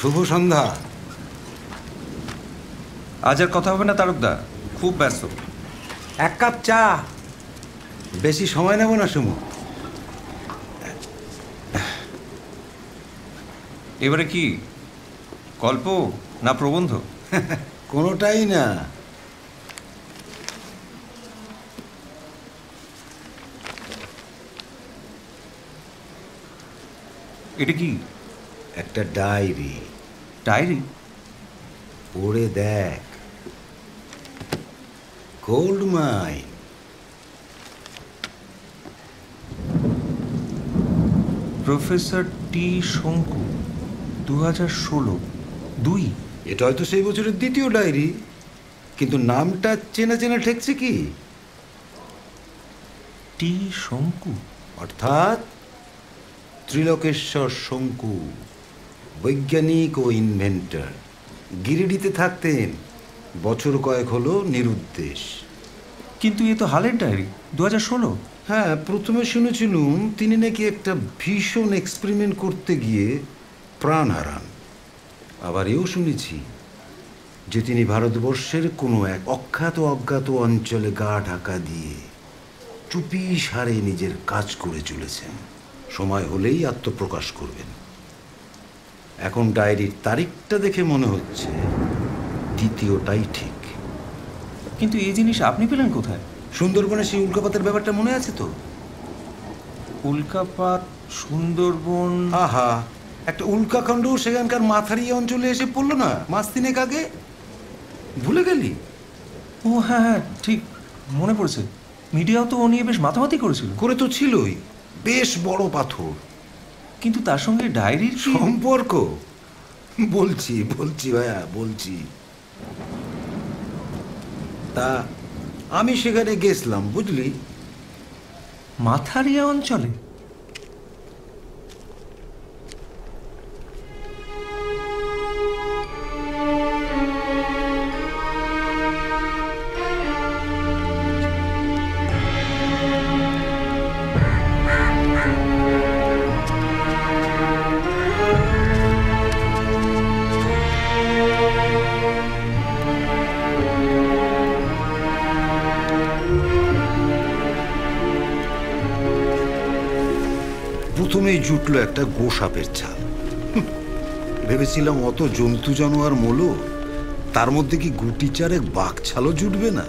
শুভ সন্ধ্যা। আজ আর কথা হবে না তারকদা, খুব ব্যস্ত। এক কাপ চা, বেশি সময় নেব না সুমু। এবারে কি গল্প না প্রবন্ধ? কোনোটাই না। এটা কি? একটা ডায়েরি। ডায়েরি? পড়ে দেখ। Gold mine. প্রফেসর টি শঙ্কু, 2016-2। এটা হয়তো সেই বছরের দ্বিতীয় ডায়েরি, কিন্তু নামটা চেনা চেনা ঠেকছে কি? টি শঙ্কু অর্থাৎ ত্রিলোকেশ্বর শঙ্কু, বৈজ্ঞানিক ও ইনভেন্টর। গিরিডিতে থাকতেন, বছর কয়েক হলো নিরুদ্দেশ। কিন্তু এ তো হালের ডায়েরি, 2016। হ্যাঁ, প্রথমে শুনেছিলুম তিনি নাকি একটা ভীষণ এক্সপেরিমেন্ট করতে গিয়ে প্রাণ হারান। আবার এও শুনেছি যে তিনি ভারতবর্ষের কোনো এক অখ্যাত অজ্ঞাত অঞ্চলে গা ঢাকা দিয়ে চুপি সারে নিজের কাজ করে চলেছেন। সময় হলেই আত্মপ্রকাশ করবেন। এখন ডায়েরির তারিখটা দেখে মনে হচ্ছে দ্বিতীয়টাই ঠিক। কিন্তু এই জিনিস আপনি পেলেন কোথায়? সুন্দরবনে সেই উল্কাপাতের ব্যাপারটা মনে আছে তো? উল্কাপাত, সুন্দরবন। আহা, একটা উল্কাখণ্ড সেখানকার মাথারি অঞ্চলে এসে পড়লো না মাস তিনেক আগে? ভুলে গেলি? ও হ্যাঁ হ্যাঁ, ঠিক মনে পড়ছে। মিডিয়াও তো ও নিয়ে বেশ মাতামাতি করেছিল। করে তো ছিলই, বেশ বড় পাথর। কিন্তু তার সঙ্গে ডায়েরির সম্পর্ক বলছি ভাইয়া, বলছি। তা আমি সেখানে গেছিলাম, বুঝলি। মাথারিয়া অঞ্চলে? প্রথমেই জুটলো একটা গোসাপের ছাল। ভেবেছিলাম অত জন্তু জানোয়ার মলো, তার মধ্যে কি গুটি চারেক বাঘ ছালও জুটবে না।